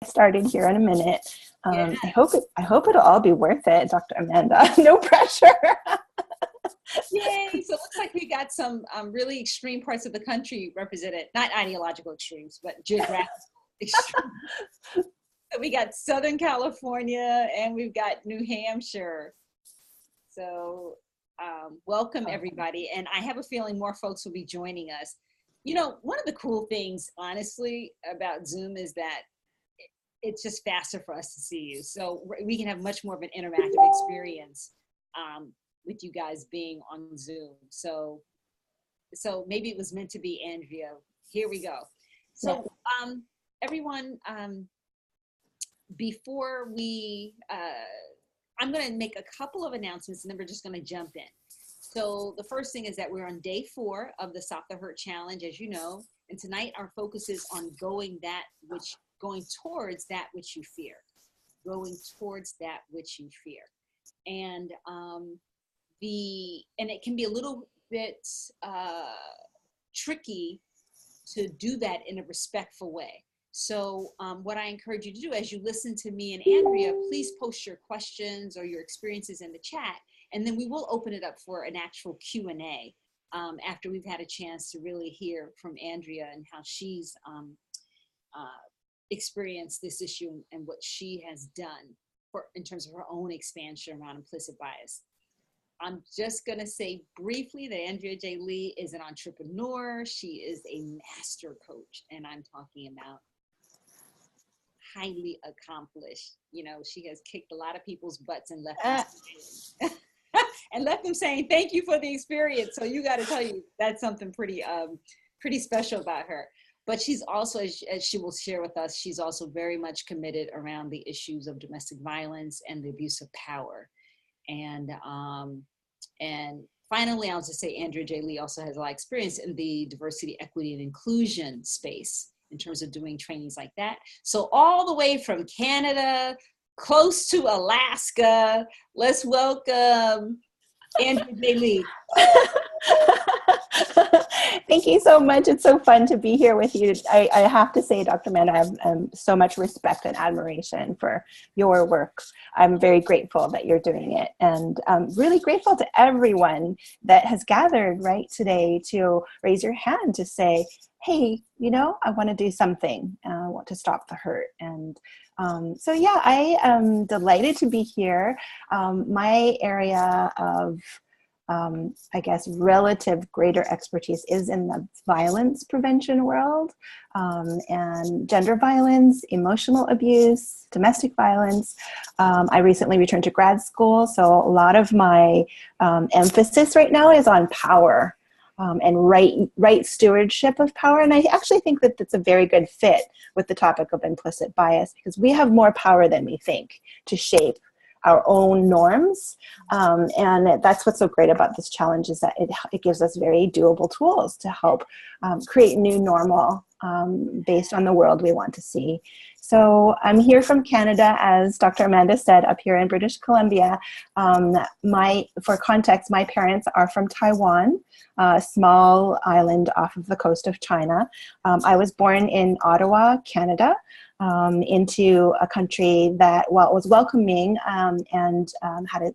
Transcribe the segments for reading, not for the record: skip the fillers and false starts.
started here in a minute. Yeah. I hope it'll all be worth it, Dr. Amanda. No pressure. Yay. So it looks like we got some really extreme parts of the country represented, not ideological extremes, but geographic extremes. So we got Southern California and we've got New Hampshire. So welcome everybody. And I have a feeling more folks will be joining us. You know, one of the cool things, honestly, about Zoom is that it's just faster for us to see you. So we can have much more of an interactive experience with you guys being on Zoom. So maybe it was meant to be, Andrea. Here we go. So everyone, before we, I'm going to make a couple of announcements and then we're just going to jump in. So the first thing is that we're on day 4 of the Stop the Hurt Challenge, as you know, and tonight our focus is on going towards that which you fear, going towards that which you fear. And it can be a little bit tricky to do that in a respectful way. So what I encourage you to do as you listen to me and Andrea, please post your questions or your experiences in the chat, and then we will open it up for an actual Q&A after we've had a chance to really hear from Andrea and how she's experienced this issue and what she has done in terms of her own expansion around implicit bias. I'm just going to say briefly that Andrea J. Lee is an entrepreneur. She is a master coach, and I'm talking about highly accomplished. You know, she has kicked a lot of people's butts and left them and left them saying, thank you for the experience. So you got to tell you, that's something pretty special about her. But she's also, as she will share with us, she's also very much committed around the issues of domestic violence and the abuse of power. And finally, I'll just say Andrea J. Lee also has a lot of experience in the diversity, equity, and inclusion space in terms of doing trainings like that. So all the way from Canada, close to Alaska, let's welcome Andrea J. Lee. Thank you so much. It's so fun to be here with you. I have to say, Dr. Amanda, I have so much respect and admiration for your work. I'm very grateful that you're doing it, and really grateful to everyone that has gathered right today to raise your hand to say, hey, you know, I want to do something. I want to stop the hurt. And so yeah, I am delighted to be here. My area of I guess, relative greater expertise is in the violence prevention world, and gender violence, emotional abuse, domestic violence. I recently returned to grad school, so a lot of my emphasis right now is on power and right stewardship of power. And I actually think that that's a very good fit with the topic of implicit bias, because we have more power than we think to shape our own norms. And that's what's so great about this challenge, is that it gives us very doable tools to help create new normal based on the world we want to see. So I'm here from Canada, as Dr. Amanda said, up here in British Columbia. For context, my parents are from Taiwan, a small island off of the coast of China. I was born in Ottawa, Canada, into a country that, while it was welcoming and had a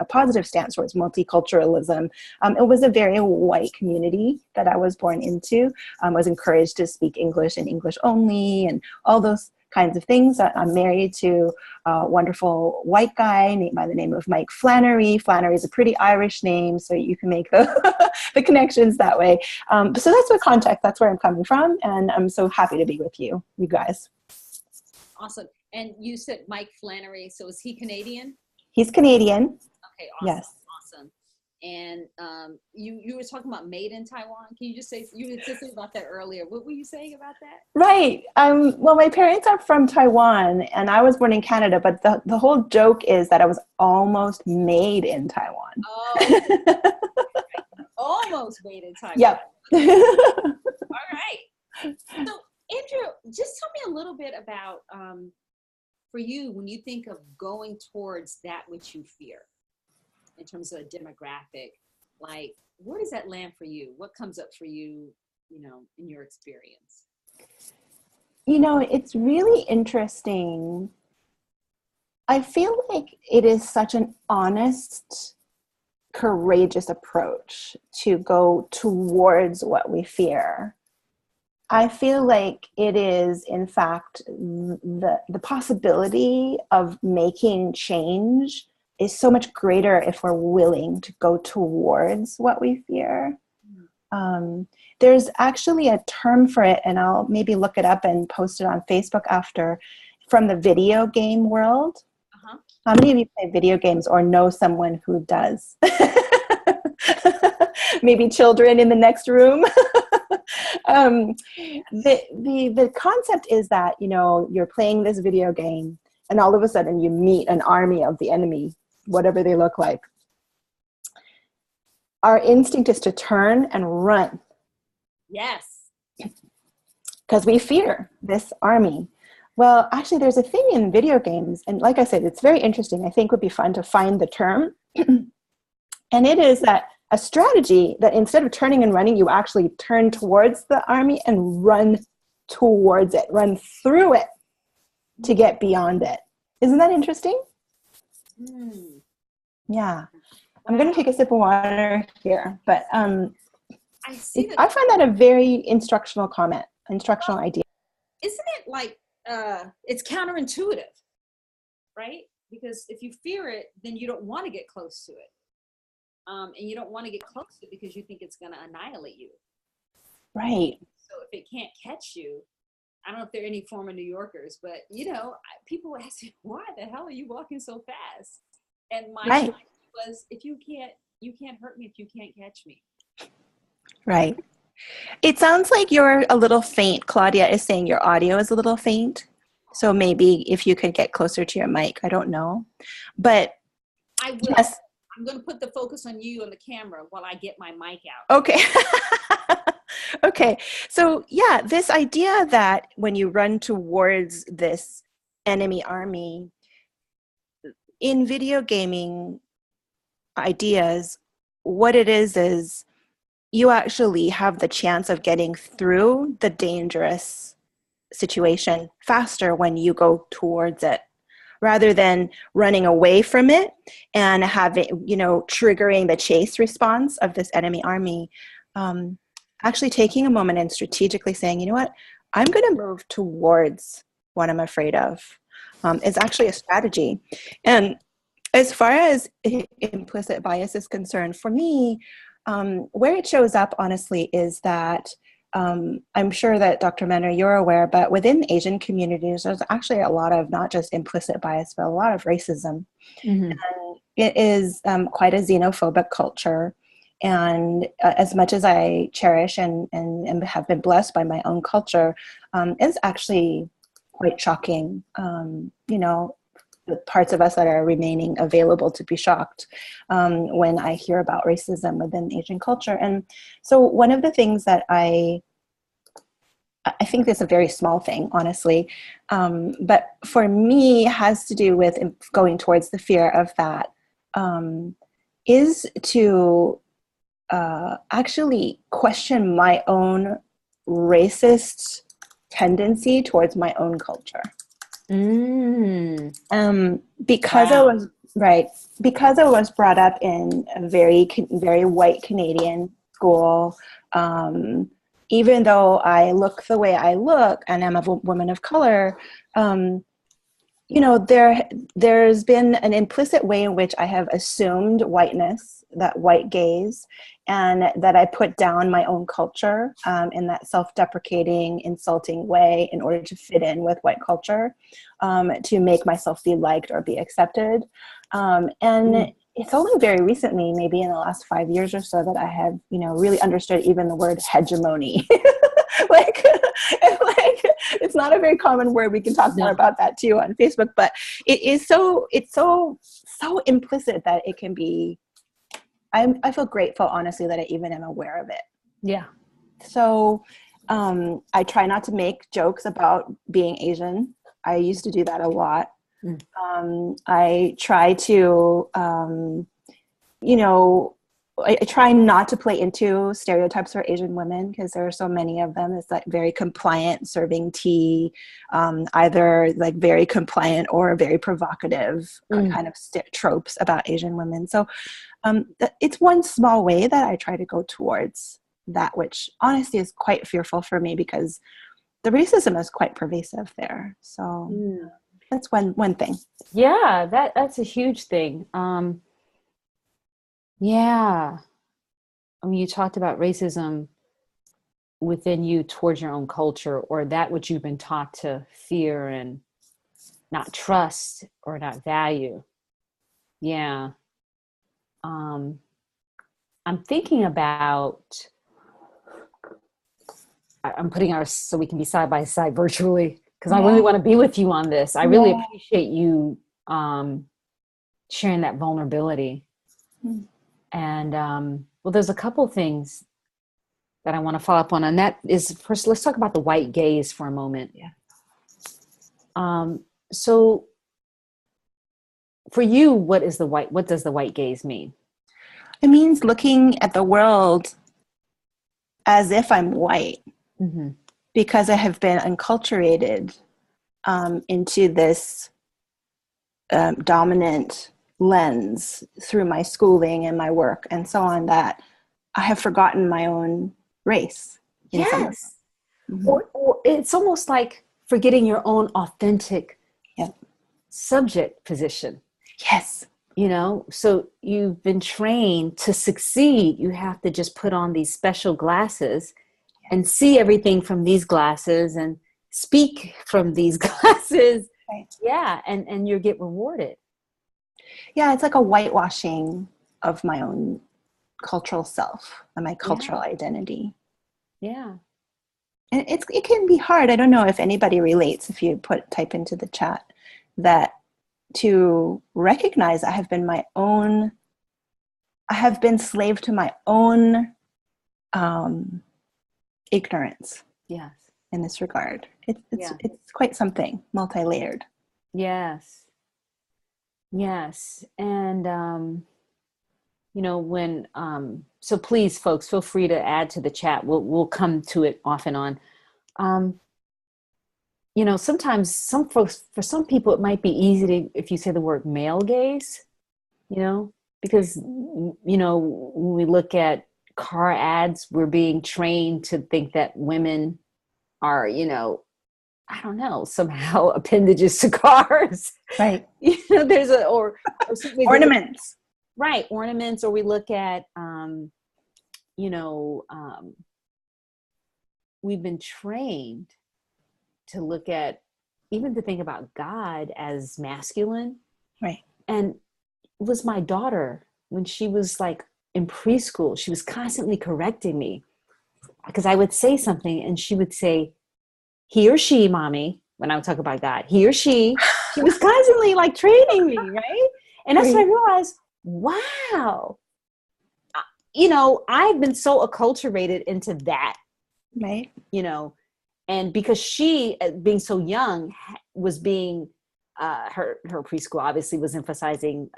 positive stance towards multiculturalism, it was a very white community that I was born into. I was encouraged to speak English and English only and all those kinds of things. I'm married to a wonderful white guy by the name of Mike Flannery. Flannery is a pretty Irish name, so you can make the connections that way. So that's the context. That's where I'm coming from, and I'm so happy to be with you guys. Awesome. And you said Mike Flannery, so is he Canadian? He's Canadian. Okay, awesome. Yes. Awesome. And you were talking about made in Taiwan. Can you just say, you were just saying about that earlier. What were you saying about that? Right. Well, my parents are from Taiwan and I was born in Canada, but the whole joke is that I was almost made in Taiwan. Oh, almost made in Taiwan. Yep. All right. So Andrea, just tell me a little bit about, for you, when you think of going towards that which you fear, in terms of a demographic, like where does that land for you? What comes up for you, you know, in your experience? You know, it's really interesting. I feel like it is such an honest, courageous approach to go towards what we fear. I feel like it is, in fact, the possibility of making change is so much greater if we're willing to go towards what we fear. Um, there's actually a term for it, and I'll maybe look it up and post it on Facebook after, from the video game world. Uh-huh. How many of you play video games or know someone who does? Maybe children in the next room. The concept is that, you know, you're playing this video game and all of a sudden you meet an army of the enemy, whatever they look like. Our instinct is to turn and run. Yes. Because we fear this army. Well, actually, there's a thing in video games, and like I said, it's very interesting. I think would be fun to find the term. And it is that a strategy that instead of turning and running, you actually turn towards the army and run towards it, run through it to get beyond it. Isn't that interesting? Mm. Yeah. I'm going to take a sip of water here, but I find that a very instructional idea. Isn't it like, it's counterintuitive, right? Because if you fear it, then you don't want to get close to it. And you don't want to get close to it because you think it's going to annihilate you. Right. So if it can't catch you, I don't know if there are any former New Yorkers, but, you know, people ask me, why the hell are you walking so fast? And my strategy was, you can't hurt me if you can't catch me. Right. It sounds like you're a little faint. Claudia is saying your audio is a little faint. So maybe if you could get closer to your mic, I don't know. But I will. Yes. I'm going to put the focus on you on the camera while I get my mic out. Okay. Okay. So yeah, this idea that when you run towards this enemy army, in video gaming ideas, what it is you actually have the chance of getting through the dangerous situation faster when you go towards it, rather than running away from it and having, you know, triggering the chase response of this enemy army. Actually taking a moment and strategically saying, you know what, I'm going to move towards what I'm afraid of, is actually a strategy. And as far as implicit bias is concerned, for me, where it shows up, honestly, is that I'm sure that Dr. Menner, you're aware, but within Asian communities, there's actually a lot of not just implicit bias, but a lot of racism. Mm-hmm. And it is quite a xenophobic culture. And as much as I cherish and have been blessed by my own culture, it's actually quite shocking, you know, the parts of us that are remaining available to be shocked when I hear about racism within Asian culture. And so one of the things that I think this is a very small thing, honestly, but for me has to do with going towards the fear of that, is to actually question my own racist tendency towards my own culture. Because I was brought up in a very, very white Canadian school, even though I look the way I look and I'm a woman of color, you know, there's been an implicit way in which I have assumed whiteness, that white gaze, and that I put down my own culture in that self-deprecating, insulting way in order to fit in with white culture, to make myself be liked or be accepted. It's only very recently, maybe in the last 5 years or so, that I have, you know, really understood even the word hegemony. like it's not a very common word. We can talk more about that too on Facebook, but it's so implicit that it can be. I feel grateful, honestly, that I even am aware of it. Yeah. So I try not to make jokes about being Asian. I used to do that a lot. I try to, you know, I try not to play into stereotypes for Asian women because there are so many of them. It's like very compliant, serving tea, either like very compliant or very provocative kind of tropes about Asian women. So it's one small way that I try to go towards that, which honestly is quite fearful for me because the racism is quite pervasive there. So that's one thing. Yeah, that's a huge thing. Yeah. I mean, you talked about racism within you towards your own culture, or that which you've been taught to fear and not trust or not value. Yeah. I'm thinking about, I'm putting our, so we can be side by side virtually, because I really want to be with you on this. I really appreciate you sharing that vulnerability. And well, there's a couple things that I want to follow up on, and that is, first, let's talk about the white gaze for a moment. So for you, what does the white gaze mean? It means looking at the world as if I'm white, because I have been enculturated into this dominant lens through my schooling and my work and so on, that I have forgotten my own race. Yes. Or it's almost like forgetting your own authentic subject position. Yes. You know, so you've been trained to succeed. You have to just put on these special glasses and see everything from these glasses and speak from these glasses. Right. Yeah. And you get rewarded. Yeah. It's like a whitewashing of my own cultural self and my cultural identity. Yeah. And it can be hard. I don't know if anybody relates, if you type into the chat, that to recognize I have been slave to my own ignorance. Yes. In this regard. It's quite something, multi-layered. Yes. Yes. And you know, when so please, folks, feel free to add to the chat. We'll come to it off and on. You know, sometimes for some people, it might be easy to, if you say the word male gaze, you know, because, you know, when we look at car ads, we're being trained to think that women are, you know, I don't know, somehow appendages to cars. Right. You know, there's or ornaments. Right. Ornaments. Or we look at, you know, we've been trained to look at, even to think about God as masculine. Right. And it was my daughter, when she was like in preschool, she was constantly correcting me because I would say something and she would say, he or she, mommy, when I would talk about God, he or she was constantly like training me. Right. And that's when I realized, wow, you know, I've been so acculturated into that. Right. You know, and because she, being so young, was being, her preschool obviously was emphasizing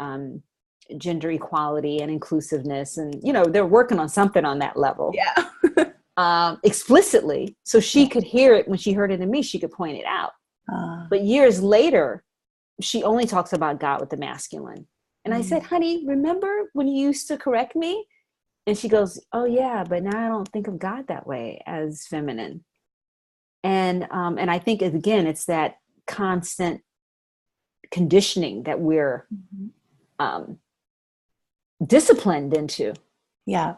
gender equality and inclusive,ness. And, you know, they're working on something on that level. Yeah. Explicitly. So she could hear it. When she heard it in me, she could point it out. But years later, she only talks about God with the masculine. And I said, honey, remember when you used to correct me? And she goes, oh yeah, but now I don't think of God that way, as feminine. And I think, again, it's that constant conditioning that we're disciplined into. Yeah.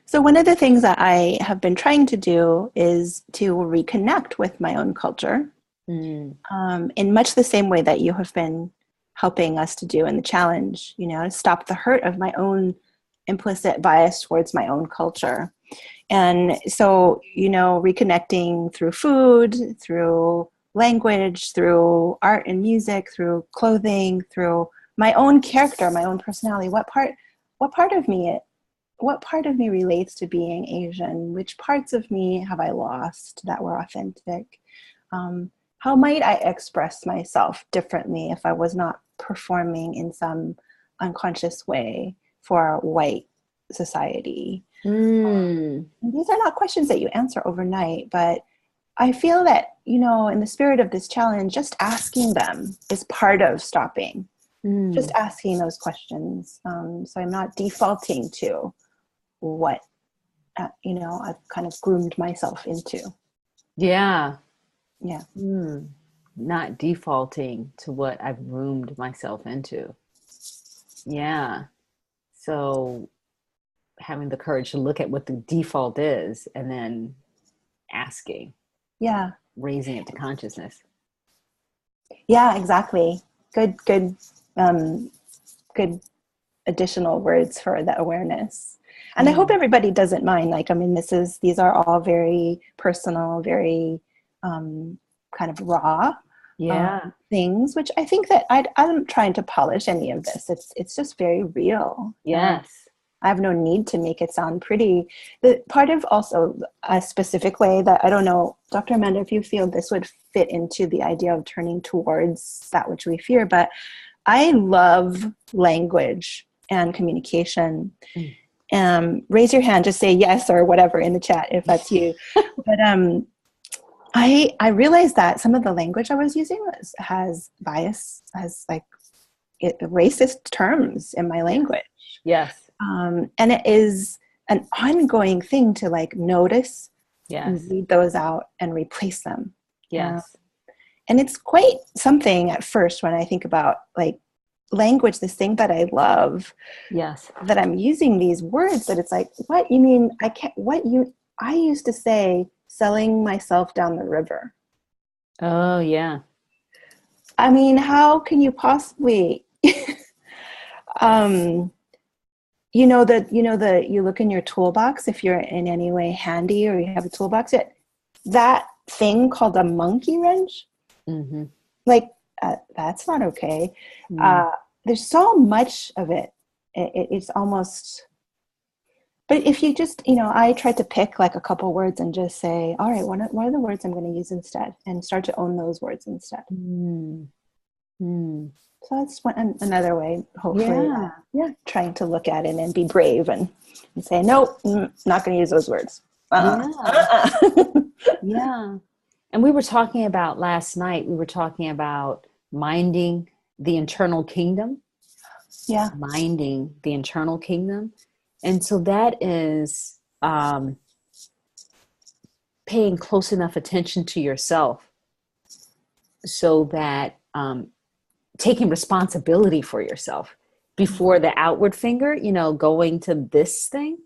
So one of the things that I have been trying to do is to reconnect with my own culture in much the same way that you have been helping us to do in the challenge, you know, to stop the hurt of my own implicit bias towards my own culture. And so, you know, reconnecting through food, through language, through art and music, through clothing, through my own character, my own personality. What part of me relates to being Asian? Which parts of me have I lost that were authentic? How might I express myself differently if I was not performing in some unconscious way for white society? Mm. And these are not questions that you answer overnight, but I feel that, you know, in the spirit of this challenge, just asking them is part of stopping. Just asking those questions. So I'm not defaulting to what, you know, I've kind of groomed myself into. Yeah. Yeah. Not defaulting to what I've groomed myself into. Yeah. So having the courage to look at what the default is and then asking. Yeah. Raising it to consciousness. Yeah, exactly. Good, good additional words for the awareness. And I hope everybody doesn't mind. Like, I mean, these are all very personal, very kind of raw things, which I think that I'm trying to polish any of this. It's just very real. Yes. I have no need to make it sound pretty. The part of also a specific way that I don't know, Dr. Amanda, if you feel this would fit into the idea of turning towards that which we fear, but I love language and communication. Raise your hand, just say yes or whatever in the chat if that's you. But I realized that some of the language I was using has bias, has like racist terms in my language. Yes. And it is an ongoing thing to like notice and read those out and replace them. Yes. And it's quite something at first when I think about like language, this thing that I love. Yes. That I'm using these words that it's like, what you mean? I used to say selling myself down the river. Oh yeah. I mean, how can you possibly, you look in your toolbox if you're in any way handy or you have a toolbox, that thing called a monkey wrench, like that's not okay. There's so much of it. It's almost, but if you just, I tried to pick like a couple words and just say, all right, what are the words I'm going to use instead, and start to own those words instead. So that's another way, hopefully, trying to look at it and be brave and say, nope, not going to use those words. Yeah. And we were talking about last night, minding the internal kingdom. Yeah. Minding the internal kingdom. And so that is paying close enough attention to yourself so that taking responsibility for yourself before the outward finger, going to this thing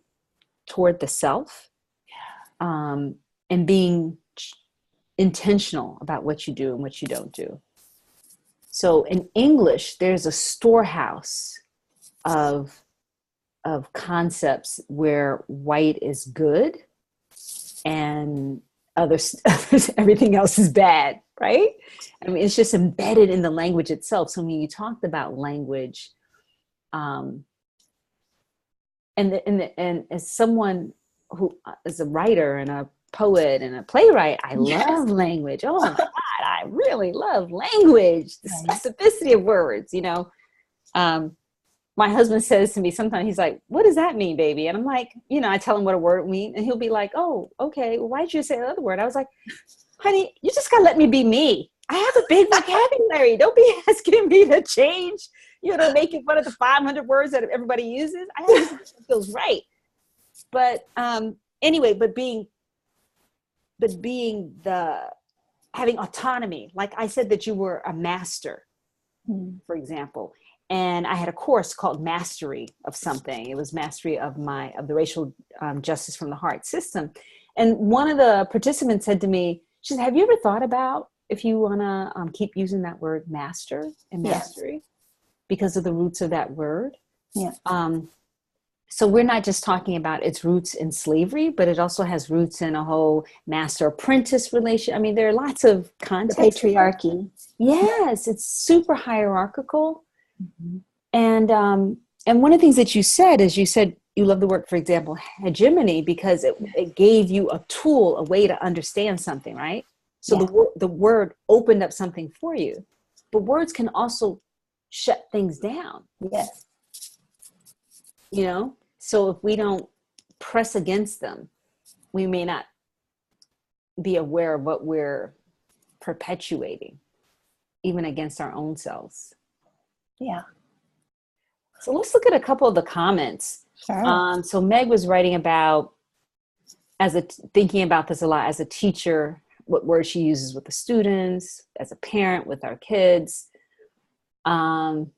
toward the self, and being intentional about what you do and what you don't do. So in English, there's a storehouse of concepts where white is good and others everything else is bad, right? I mean, it's just embedded in the language itself. So when you talked about language, and as someone who is a writer and a poet and a playwright, I love language. Oh my God, I really love language, the specificity of words, my husband says to me sometimes, he's like, what does that mean, baby? And I'm like, I tell him what a word means, and he'll be like, oh, okay, well, why did you say the other word? I was like, honey, you just gotta let me be me. I have a big vocabulary. Don't be asking me to change, make it one of the 500 words that everybody uses. I have to use what feels right. But anyway, having autonomy, like I said that you were a master, for example. And I had a course called Mastery of something. It was mastery of the racial justice from the heart system. And one of the participants said to me, she said, have you ever thought about if you want to keep using that word master and mastery because of the roots of that word? Yeah. So we're not just talking about its roots in slavery, but it also has roots in a whole master-apprentice relation. I mean, there are lots of contexts. The patriarchy. Yes, it's super hierarchical. And one of the things that you said is you love the word, for example, hegemony, because it gave you a tool, a way to understand something, right? So the word opened up something for you. But words can also shut things down. Yes. So if we don't press against them, we may not be aware of what we're perpetuating, even against our own selves. Yeah. So let's look at a couple of the comments. Sure. So Meg was writing about, thinking about this a lot as a teacher, what words she uses with the students, as a parent with our kids. And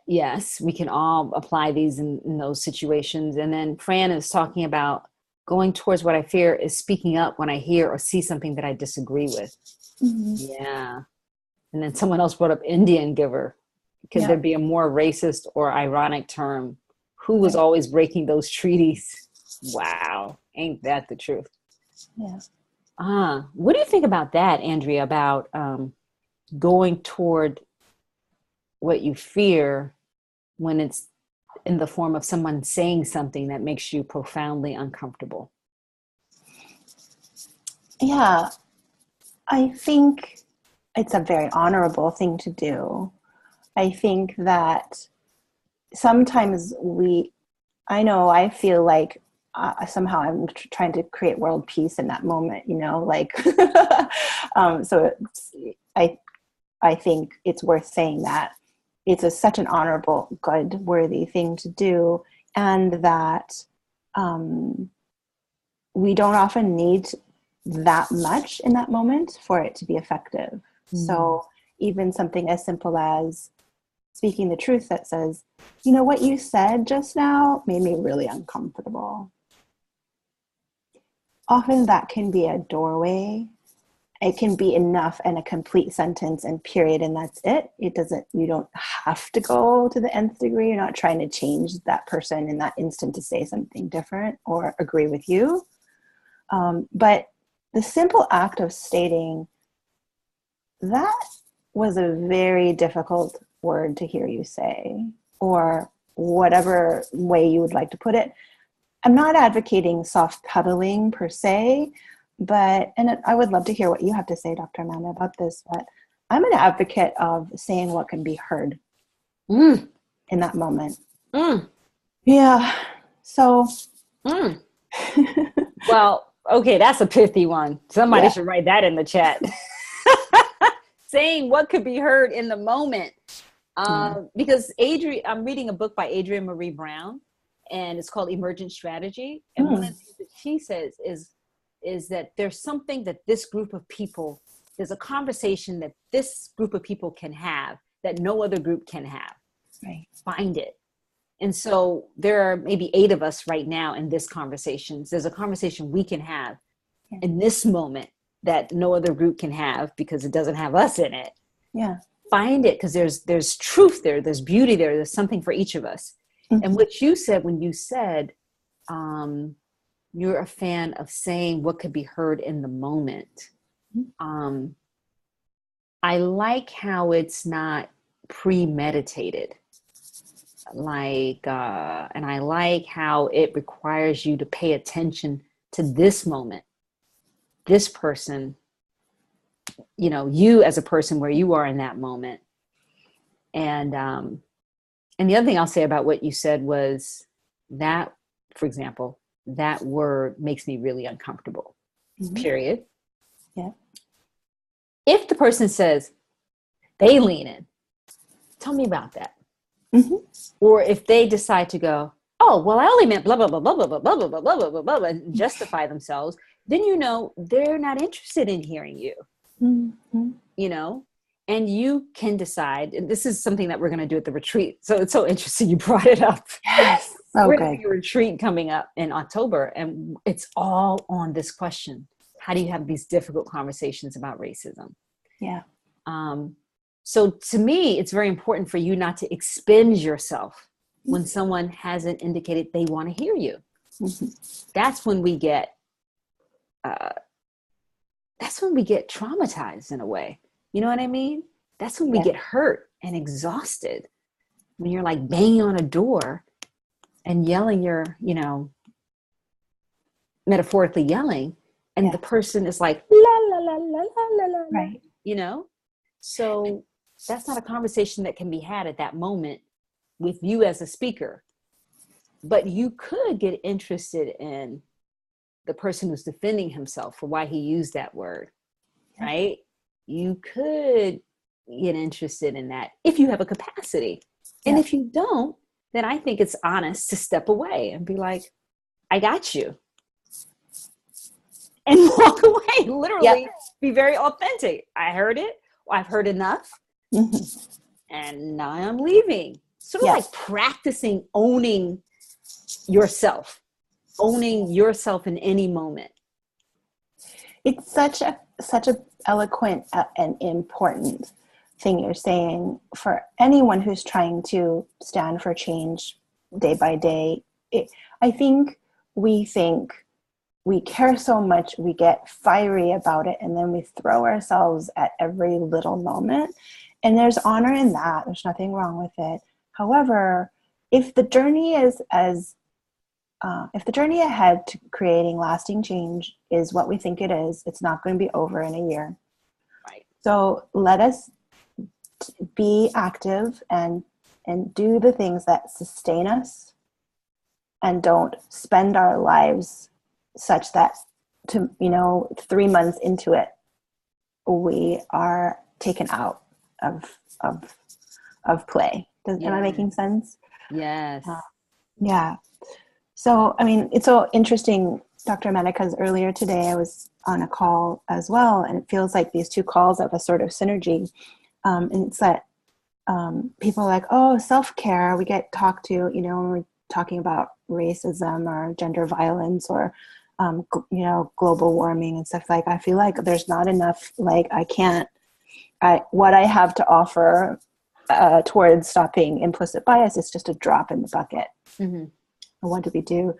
yes, we can all apply these in those situations. And then Fran is talking about going towards what I fear is speaking up when I hear or see something that I disagree with. Mm-hmm. Yeah. And then someone else brought up Indian giver. Could there be a more racist or ironic term? Who was always breaking those treaties? Wow. Ain't that the truth? Yeah. What do you think about that, Andrea, about going toward what you fear when it's in the form of someone saying something that makes you profoundly uncomfortable? Yeah. I think it's a very honorable thing to do. I think that sometimes I feel like somehow I'm trying to create world peace in that moment, like, so I think it's worth saying that it's such an honorable, good, worthy thing to do. And that we don't often need that much in that moment for it to be effective. So even something as simple as speaking the truth that says, what you said just now made me really uncomfortable. Often that can be a doorway. It can be enough and a complete sentence and period, and that's it. You don't have to go to the nth degree. You're not trying to change that person in that instant to say something different or agree with you. But the simple act of stating, that was a very difficult word to hear you say, or whatever way you would like to put it. I'm not advocating soft cuddling per se, and I would love to hear what you have to say, Dr. Amanda, about this, but I'm an advocate of saying what can be heard in that moment. Yeah. So. Well, okay, that's a pithy one. Somebody should write that in the chat. Saying what could be heard in the moment. Because I'm reading a book by Adrienne Marie Brown, and it's called Emergent Strategy. And one of the things that she says is that there's something that this group of people, there's a conversation that this group of people can have that no other group can have. Right. Find it. And so there are maybe 8 of us right now in this conversation. There's a conversation we can have in this moment that no other group can have because it doesn't have us in it. Yeah. Find it, because there's truth there, there's beauty there, there's something for each of us. And what you said when you said you're a fan of saying what could be heard in the moment. I like how it's not premeditated. And I like how it requires you to pay attention to this moment, this person, you as a person where you are in that moment. And the other thing I'll say about what you said was that, for example, that word makes me really uncomfortable, period. Yeah. If the person says, they lean in, tell me about that. Or if they decide to go, oh, well, I only meant blah, blah, blah, blah, blah, blah, blah, blah, blah, blah, blah, blah, and justify themselves, then they're not interested in hearing you. And you can decide, and this is something that we're going to do at the retreat. So it's so interesting you brought it up. Yes. We're doing a retreat coming up in October, and it's all on this question. How do you have these difficult conversations about racism? Yeah. So to me, it's very important for you not to expend yourself when someone hasn't indicated they want to hear you. That's when we get traumatized in a way. You know what I mean? That's when we get hurt and exhausted. When you're like banging on a door and yelling, metaphorically yelling, and the person is like, la, la, la, la, la, la, right. So that's not a conversation that can be had at that moment with you as a speaker. But you could get interested in the person who's defending himself for why he used that word, right? You could get interested in that if you have a capacity. And if you don't, then I think it's honest to step away and be like, I got you. And walk away, literally be very authentic. I heard it. I've heard enough. And now I'm leaving. Sort of like practicing owning yourself in any moment. It's such a eloquent and important thing you're saying for anyone who's trying to stand for change day by day. I think we care so much, we get fiery about it, and then we throw ourselves at every little moment. And there's honor in that. There's nothing wrong with it. However, if the journey ahead to creating lasting change is what we think it is, it's not going to be over in a year. Right. So let us be active and do the things that sustain us, and don't spend our lives such that 3 months into it, we are taken out of play. Am I making sense? Yes. Yeah. So, I mean, it's so interesting, Dr. Amanda, because earlier today I was on a call as well, and it feels like these two calls have a sort of synergy. And it's that people are like, oh, self-care, we get talked to, when we're talking about racism or gender violence or, global warming and stuff. Like, I feel like there's not enough, like, what I have to offer towards stopping implicit bias is just a drop in the bucket. Mm-hmm. What do we do?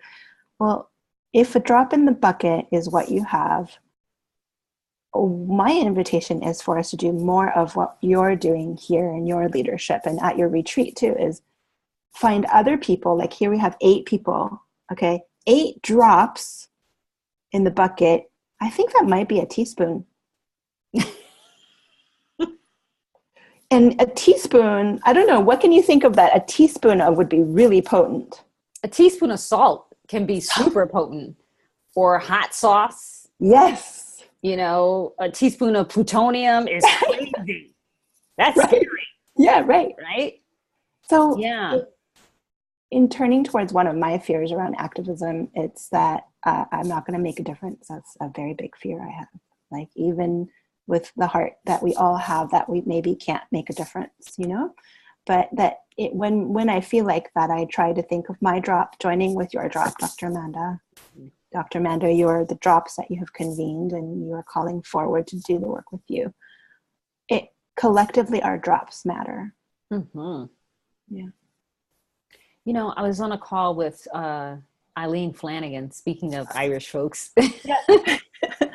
Well, if a drop in the bucket is what you have, my invitation is for us to do more of what you're doing here in your leadership and at your retreat too, is find other people. Like here we have 8 people, okay? 8 drops in the bucket. I think that might be a teaspoon. And a teaspoon, I don't know, what can you think of that? A teaspoon of would be really potent. A teaspoon of salt can be super potent, or hot sauce. Yes. A teaspoon of plutonium is crazy. That's right. scary. Yeah, right. Right? So yeah. In turning towards one of my fears around activism, it's that I'm not going to make a difference. That's a very big fear I have. Like, even with the heart that we all have, that we maybe can't make a difference, but that when I feel like that, I try to think of my drop joining with your drop, Dr. Amanda. Dr. Amanda, you're the drops that you have convened, and you are calling forward to do the work with you. Collectively, our drops matter. Mm-hmm. Yeah. I was on a call with Eileen Flanagan, speaking of Irish folks.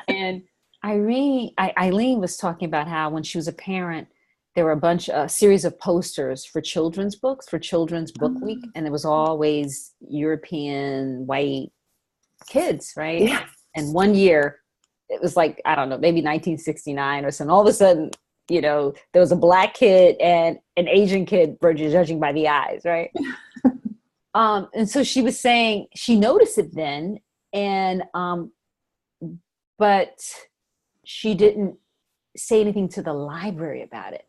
And Eileen was talking about how when she was a parent, there were a series of posters for children's books, for Children's Book Week. And it was always European white kids, right? Yeah. And one year, it was like, I don't know, maybe 1969 or something. All of a sudden, there was a Black kid and an Asian kid, judging by the eyes, right? And so she was saying she noticed it then, and but she didn't say anything to the library about it.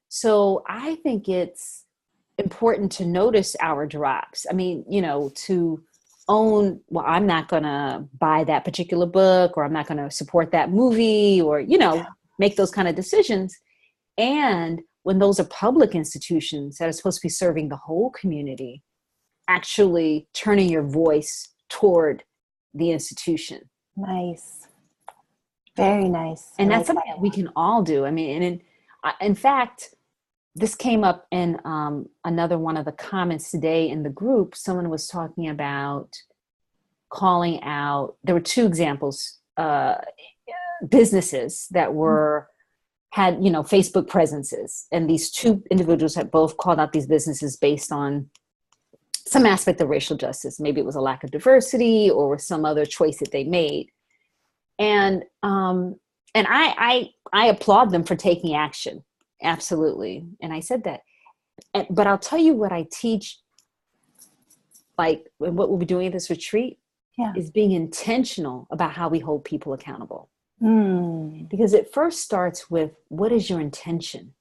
So I think it's important to notice our drops. I mean, to own, well, I'm not going to buy that particular book, or I'm not going to support that movie, or, make those kind of decisions. And when those are public institutions that are supposed to be serving the whole community, actually turning your voice toward the institution. Nice. Very nice. And that's something that we can all do. I mean, and in fact, this came up in another one of the comments today in the group. Someone was talking about calling out, there were 2 examples, businesses that had Facebook presences, and these 2 individuals had both called out these businesses based on some aspect of racial justice. Maybe it was a lack of diversity or some other choice that they made. And I applaud them for taking action. Absolutely. And I said that. But I'll tell you what I teach like what we'll be doing at this retreat Yeah. is being intentional about how we hold people accountable. Mm. Because it first starts with, what is your intention?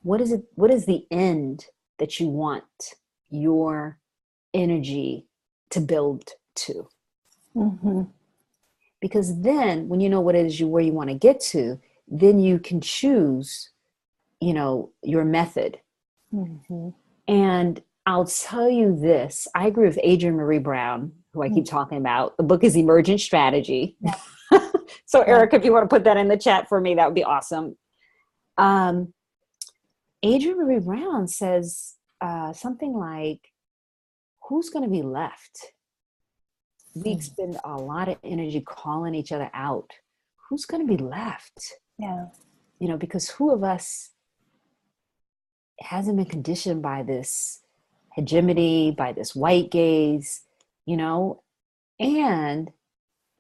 What is it? What is the end that you want your energy to build to? Mm-hmm. Because then when you know what it is where you want to get to, then you can choose, your method. Mm-hmm. And I'll tell you this, I agree with Adrienne Marie Brown, who I keep talking about. The book is Emergent Strategy. Yeah. So Erica, if you want to put that in the chat for me, that would be awesome. Adrienne Marie Brown says something like, who's going to be left? We expend a lot of energy calling each other out. Who's going to be left? Yeah. Because who of us hasn't been conditioned by this hegemony, by this white gaze, and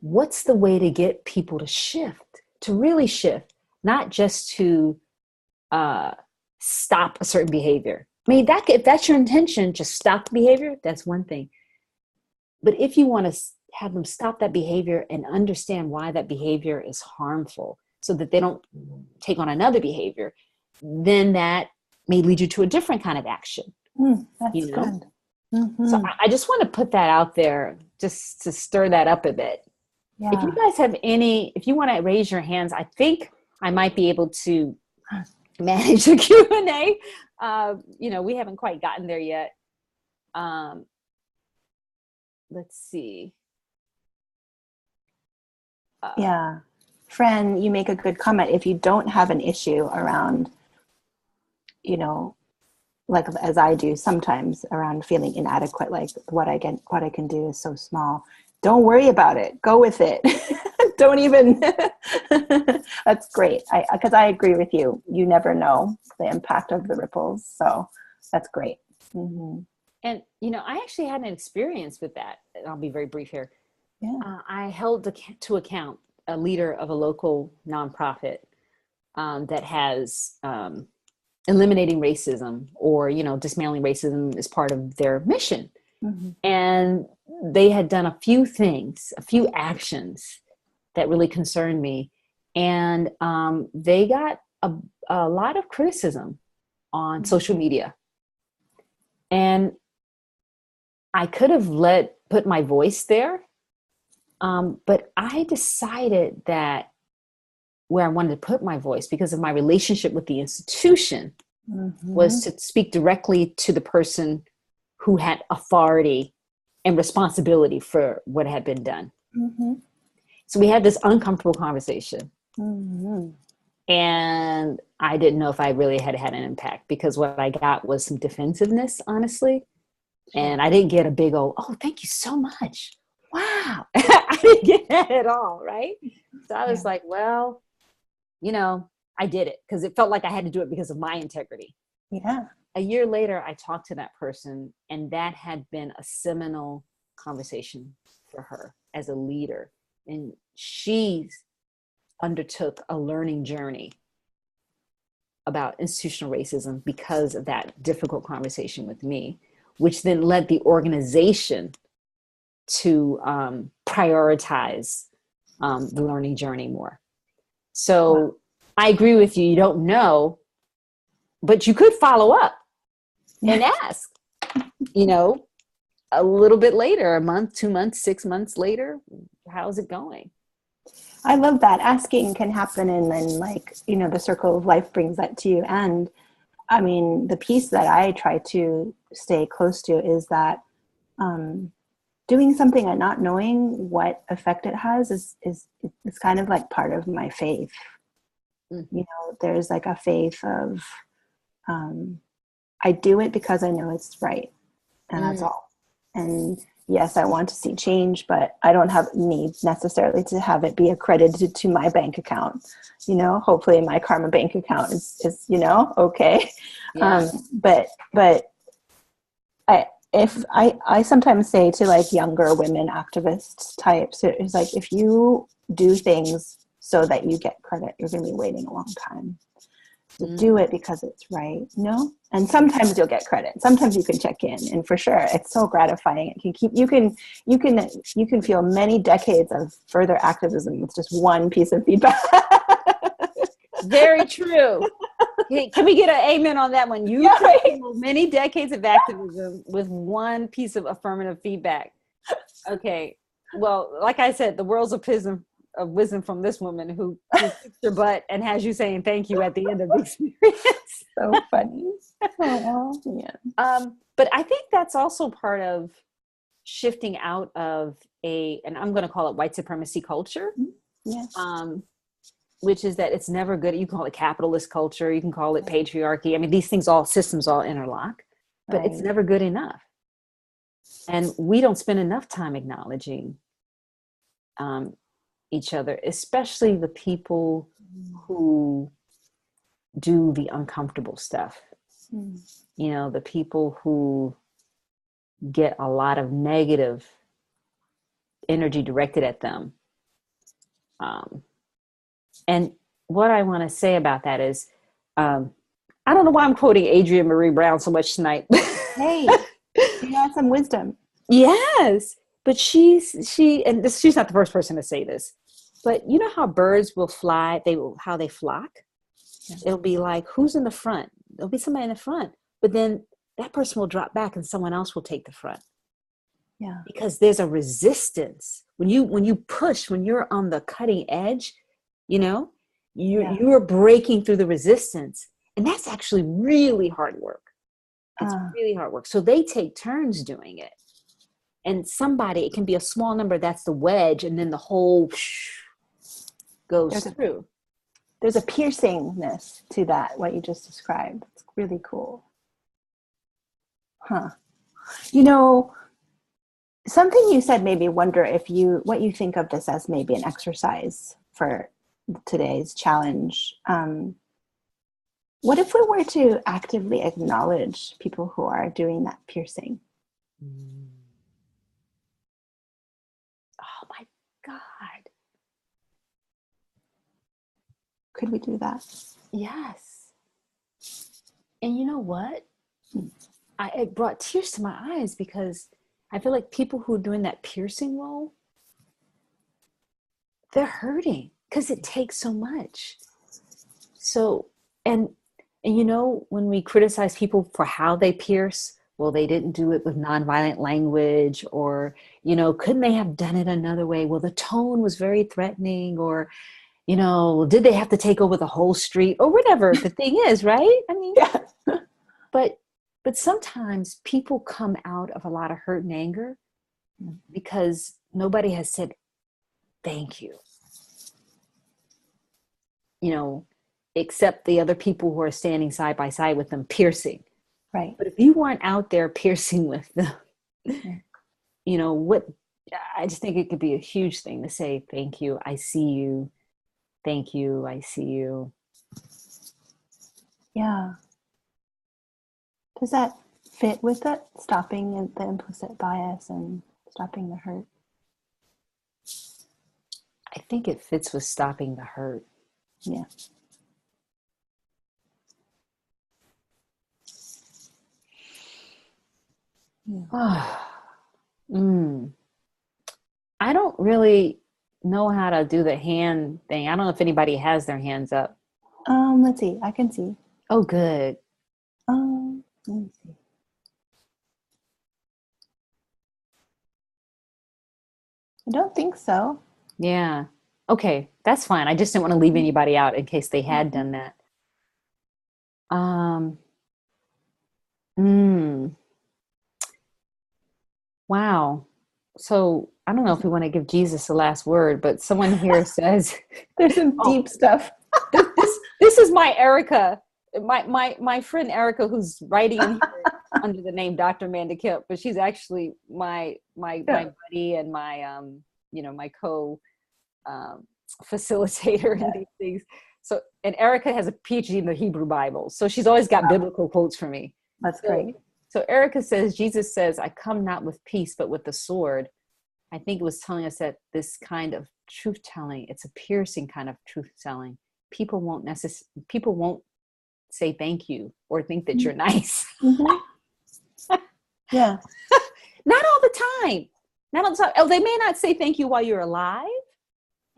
what's the way to get people to shift, to really shift, not just to stop a certain behavior. I mean, if that's your intention, just stop the behavior, that's one thing. But if you want to have them stop that behavior and understand why that behavior is harmful so that they don't take on another behavior, then that may lead you to a different kind of action. That's good. Mm-hmm. So I just want to put that out there just to stir that up a bit. Yeah. If you guys have if you want to raise your hands, I think I might be able to manage the Q&A. We haven't quite gotten there yet. Let's see. Yeah. Fran, you make a good comment. If you don't have an issue around, like as I do sometimes, around feeling inadequate, like what I can do is so small. Don't worry about it. Go with it. Don't even. That's great. Because I agree with you. You never know the impact of the ripples. So that's great. Mm-hmm. And, I actually had an experience with that. I'll be very brief here. Yeah. I held to account a leader of a local nonprofit that has eliminating racism or, dismantling racism as part of their mission. Mm-hmm. And they had done a few actions that really concerned me. And they got a lot of criticism on social media. And I could have put my voice there. But I decided that where I wanted to put my voice, because of my relationship with the institution, was to speak directly to the person who had authority and responsibility for what had been done. Mm-hmm. So we had this uncomfortable conversation. Mm-hmm. And I didn't know if I really had an impact, because what I got was some defensiveness, honestly. And I didn't get a big old, oh, thank you so much. Wow. I didn't get that at all, right? So I was like, well, I did it because it felt like I had to do it because of my integrity. Yeah. A year later, I talked to that person, and that had been a seminal conversation for her as a leader. And she undertook a learning journey about institutional racism because of that difficult conversation with me, which then led the organization to prioritize the learning journey more. So wow. I agree with you. You don't know, but you could follow up and ask, a little bit later, a month, 2 months, 6 months later, how's it going? I love that. Asking can happen, and then the circle of life brings that to you. And I mean, the piece that I try to stay close to is that doing something and not knowing what effect it has is kind of like part of my faith. Mm-hmm. There's like a faith of I do it because I know it's right, and that's all. And yes, I want to see change, but I don't have need necessarily to have it be accredited to my bank account. Hopefully my Karma bank account is okay. Yeah. But I sometimes say to younger women activist types, it's like, if you do things so that you get credit, you're going to be waiting a long time. So do it because it's right, And sometimes you'll get credit. Sometimes you can check in, and for sure, it's so gratifying. It can keep you can feel many decades of further activism with just one piece of feedback. Very true. Hey, can we get an amen on that one? You can feel many decades of activism with one piece of affirmative feedback. Okay. Well, like I said, the world's of wisdom from this woman who kicks your butt and has you saying thank you at the end of the experience. So funny. Oh, yeah. But I think that's also part of shifting out of and I'm going to call it white supremacy culture. Yes. Which is that it's never good. You can call it capitalist culture. You can call it patriarchy. I mean, these systems all interlock, but it's never good enough. And we don't spend enough time acknowledging each other, especially the people who do the uncomfortable stuff. The people who get a lot of negative energy directed at them. And what I want to say about that is, I don't know why I'm quoting Adrienne Marie Brown so much tonight. Hey, you got some wisdom. Yes, but she's not the first person to say this, but you know how birds will fly? How they flock? Yeah. It'll be like, who's in the front? There'll be somebody in the front, but then that person will drop back and someone else will take the front. Yeah, because there's a resistance when you push, when you're on the cutting edge. You're breaking through the resistance, and that's actually really hard work. It's really hard work. So they take turns doing it, and it can be a small number that's the wedge, and then the whole goes through. There's a piercingness to that, what you just described. It's really cool. Something you said made me wonder what you think of this as maybe an exercise for today's challenge. What if we were to actively acknowledge people who are doing that piercing? Oh my God. Could we do that? Yes. And you know what? It brought tears to my eyes because I feel like people who are doing that piercing role, they're hurting because it takes so much. So, and when we criticize people for how they pierce, well, they didn't do it with nonviolent language, or, couldn't they have done it another way? Well, the tone was very threatening, or, did they have to take over the whole street, or whatever the thing is, right? I mean, yeah. But sometimes people come out of a lot of hurt and anger because nobody has said thank you. Except the other people who are standing side by side with them piercing. Right. But if you weren't out there piercing with them, I just think it could be a huge thing to say, thank you, I see you. Thank you, I see you. Yeah. Does that fit with it? Stopping the implicit bias and stopping the hurt? I think it fits with stopping the hurt. Yeah. I don't really know how to do the hand thing. I don't know if anybody has their hands up. Let's see. I can see. Oh, good. Let me see. I don't think so. Yeah. Okay, that's fine. I just didn't want to leave anybody out in case they had done that. Wow. So I don't know if we want to give Jesus the last word, but someone here says there's some deep stuff. This is my Erica, my friend Erica, who's writing in here under the name Dr. Amanda Kemp, but she's actually my buddy and my my co facilitator in these things. So, and Erica has a PhD in the Hebrew Bible, so she's always got biblical quotes for me. That's great. So Erica says, Jesus says, I come not with peace, but with the sword. I think it was telling us that this kind of truth telling, it's a piercing kind of truth telling. People won't say thank you or think that you're nice. Mm-hmm. Yeah. Not all the time. Not all the time. Oh, they may not say thank you while you're alive,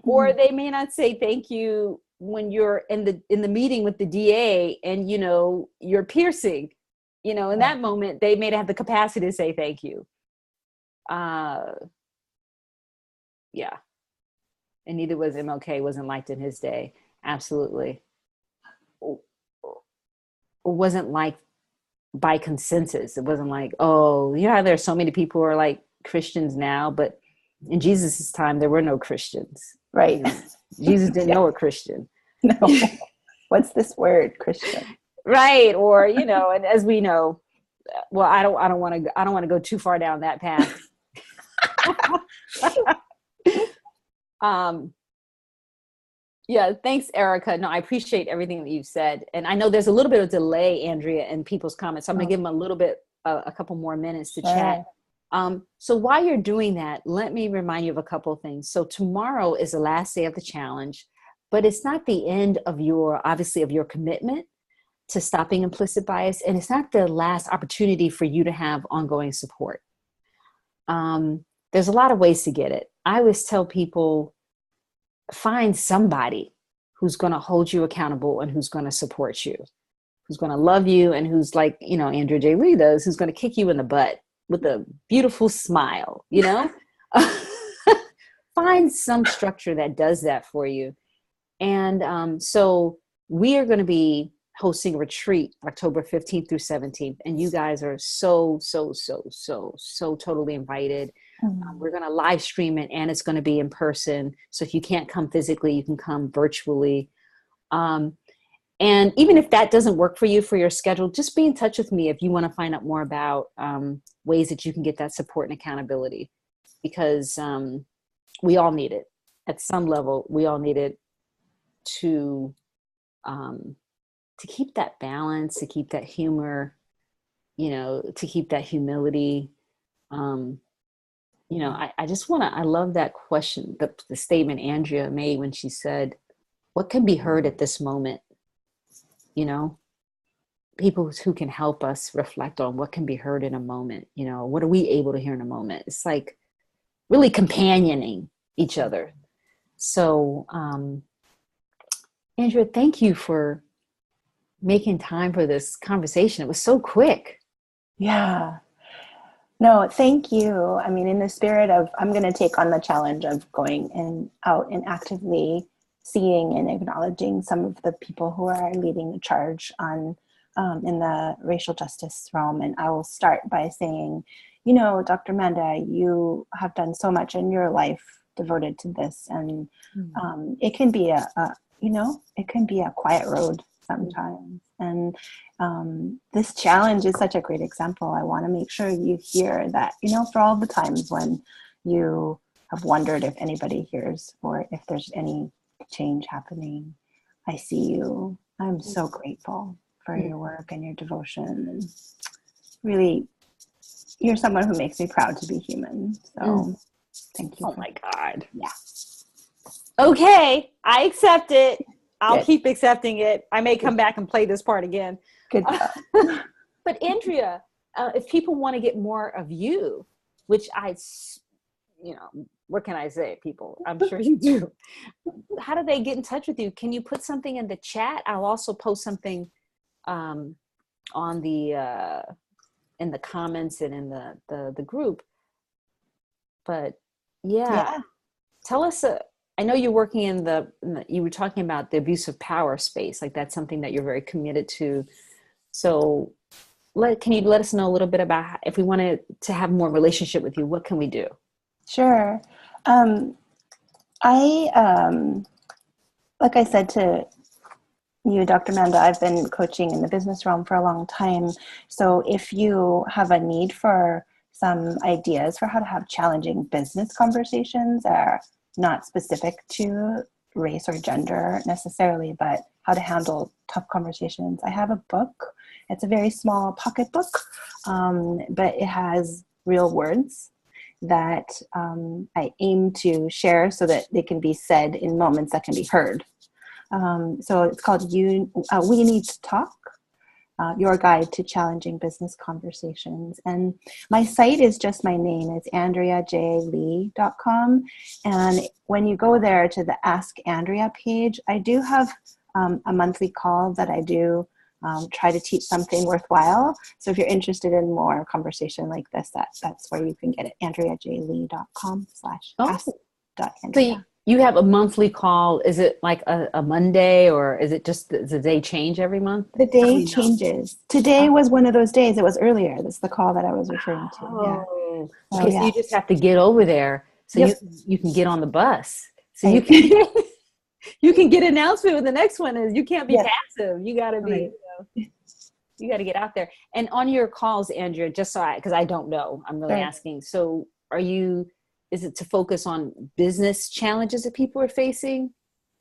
or they may not say thank you when you're in the meeting with the DA and, you know, you're piercing, you know, in that moment, they may have the capacity to say thank you. Yeah. And neither was MLK, wasn't liked in his day. Absolutely. Wasn't liked by consensus. It wasn't like, oh, you know how there's so many people who are like Christians now, but in Jesus's time, there were no Christians. Right. You know, Jesus didn't know a Christian. No. What's this word, Christian? Right. Or, you know, and as we know, well, I don't want to go too far down that path. Yeah, thanks, Erica. No, I appreciate everything that you've said. And I know there's a little bit of delay, Andrea, in people's comments. So I'm going to give them a little bit, a couple more minutes to chat. So while you're doing that, let me remind you of a couple of things. So tomorrow is the last day of the challenge, but it's not the end of obviously of your commitment to stopping implicit bias. And it's not the last opportunity for you to have ongoing support. There's a lot of ways to get it. I always tell people, find somebody who's going to hold you accountable and who's going to support you, who's going to love you, and who's like, you know, Andrea J. Lee does, who's going to kick you in the butt with a beautiful smile, you know. Find some structure that does that for you. And so we are going to be hosting a retreat October 15th through 17th. And you guys are so totally invited. We're going to live stream it, and it's going to be in person. So if you can't come physically, you can come virtually. And even if that doesn't work for you for your schedule, just be in touch with me if you want to find out more about ways that you can get that support and accountability, because we all need it at some level. We all need it to keep that balance, to keep that humor, you know, to keep that humility. You know, I just want to, I love that question, the statement Andrea made when she said, what can be heard at this moment? You know, people who can help us reflect on what can be heard in a moment. You know, what are we able to hear in a moment? It's like really companioning each other. So, Andrea, thank you for making time for this conversation. It was so quick. Yeah. No, thank you. I mean, in the spirit of, I'm going to take on the challenge of going out and actively seeing and acknowledging some of the people who are leading the charge on in the racial justice realm. And I will start by saying, you know, Dr. Amanda, you have done so much in your life devoted to this, and it can be it can be a quiet road sometimes. And this challenge is such a great example. I want to make sure you hear that, you know, for all the times when you have wondered if anybody hears or if there's any change happening, I see you. I'm so grateful for your work and your devotion. And really, you're someone who makes me proud to be human. So thank you. Oh my God. Yeah. Okay. I accept it. I'll Good. keep accepting it. I may come back and play this part again. Good job. But Andrea, if people want to get more of you, which what can I say, people? I'm sure you do. How do they get in touch with you? Can you put something in the chat? I'll also post something on in the comments and in the group. But yeah. Tell us. I know you're working you were talking about the abuse of power space. Like that's something that you're very committed to. So can you let us know a little bit about if we wanted to have more relationship with you, what can we do? Sure. Like I said to you, Dr. Amanda, I've been coaching in the business realm for a long time. So if you have a need for some ideas for how to have challenging business conversations that are not specific to race or gender necessarily, but how to handle tough conversations, I have a book. It's a very small pocket book, but it has real words that I aim to share so that they can be said in moments that can be heard. So it's called We Need to Talk, Your Guide to Challenging Business Conversations. And my site is just my name. It's AndreaJLee.com. And when you go there to the Ask Andrea page, I do have a monthly call that I do try to teach something worthwhile. So if you're interested in more conversation like this, that's where you can get it. AndreaJLee.com/ask.Andrea. So you have a monthly call. Is it like a Monday, or is it just does the day change every month? The day changes. Today was one of those days. It was earlier. That's the call that I was referring to. Yeah. Oh, So, okay. So you just have to get over there, so you can get on the bus. So Right. you can you can get an announcement when the next one is. You can't be passive. You got to be. Right. You got to get out there. And on your calls, Andrea, just so because I don't know, I'm really asking. So is it to focus on business challenges that people are facing?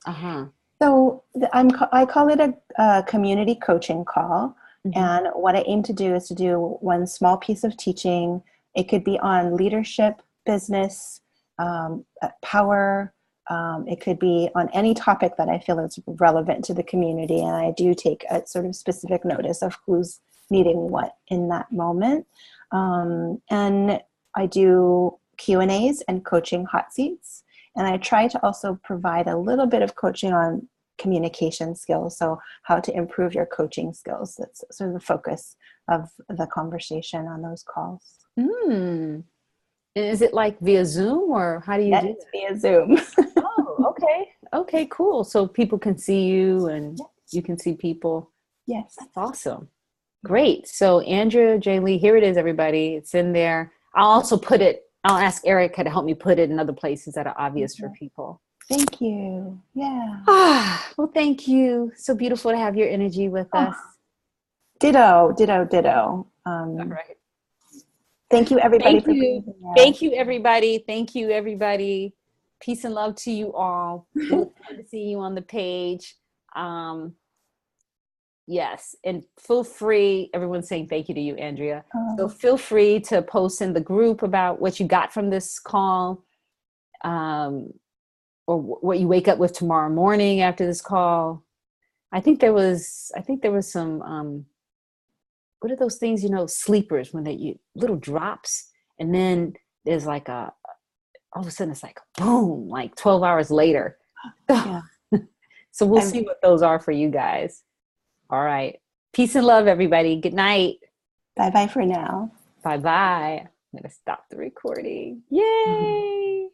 So I call it a community coaching call. Mm-hmm. And what I aim to do is to do one small piece of teaching. It could be on leadership, business, power. It could be on any topic that I feel is relevant to the community. And I do take a sort of specific notice of who's needing what in that moment. And I do Q&As and coaching hot seats. And I try to also provide a little bit of coaching on communication skills. So how to improve your coaching skills. That's sort of the focus of the conversation on those calls. Is it like via Zoom, or how do you do it? It's via Zoom. Oh, okay. Okay, cool. So people can see you and you can see people. Yes. That's awesome. Great. So Andrea J. Lee, here it is, everybody. It's in there. I'll ask Erica to help me put it in other places that are obvious for people. Thank you. Yeah. Well, thank you. So beautiful to have your energy with us. Ditto. All right. Thank you, everybody. Thank you, everybody. Thank you, everybody. Peace and love to you all. We look forward to seeing you on the page. Yes, and feel free. Everyone's saying thank you to you, Andrea. So feel free to post in the group about what you got from this call, or what you wake up with tomorrow morning after this call. I think there was some. What are those things? Sleepers, when little drops, and then there's like all of a sudden it's like boom, like 12 hours later. Yeah. So we'll see what those are for you guys. All right. Peace and love, everybody. Good night. Bye-bye for now. Bye-bye. I'm going to stop the recording. Yay.